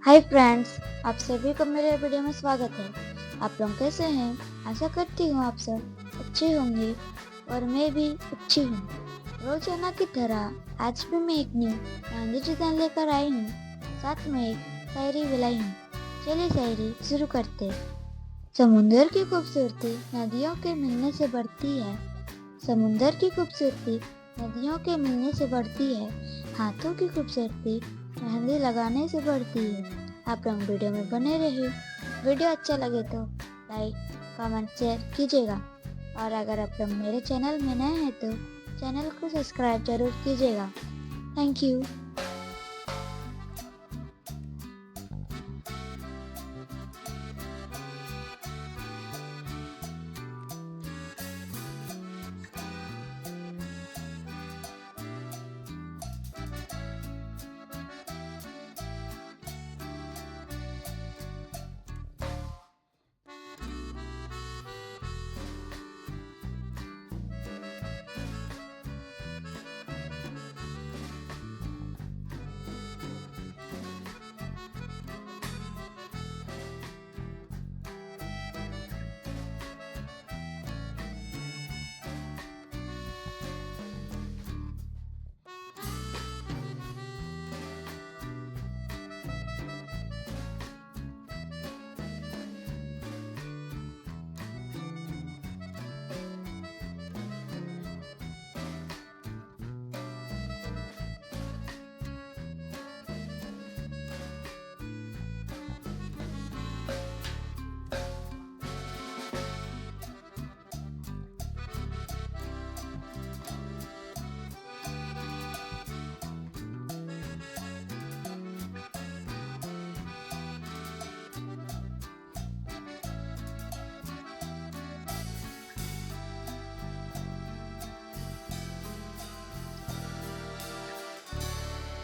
Hi friends, आप सभी को मेरे वीडियो में स्वागत है। आप लोग कैसे हैं? आशा करती हूँ आप सब अच्छे होंगे और मैं भी अच्छी हूँ। रोजाना की तरह आज भी मैं एक न्यू मेहंदी डिजाइन लेकर आई हूँ। साथ में एक शायरी भी लाई हूँ। चलिए शायरी शुरू करते हैं। समुंदर की खूबसूरती नदियों के मिलने से बढ़ती है। समुंदर की खूबसूरती नदियों के मिलने से बढ़ती है। हाथों की खूबसूरती मेहंदी लगाने से बढ़ती है। आप लोग वीडियो में बने रहिए। वीडियो अच्छा लगे तो लाइक कमेंट शेयर कीजिएगा और अगर आप लोग मेरे चैनल में नए हैं तो चैनल को सब्सक्राइब जरूर कीजिएगा। Thank you.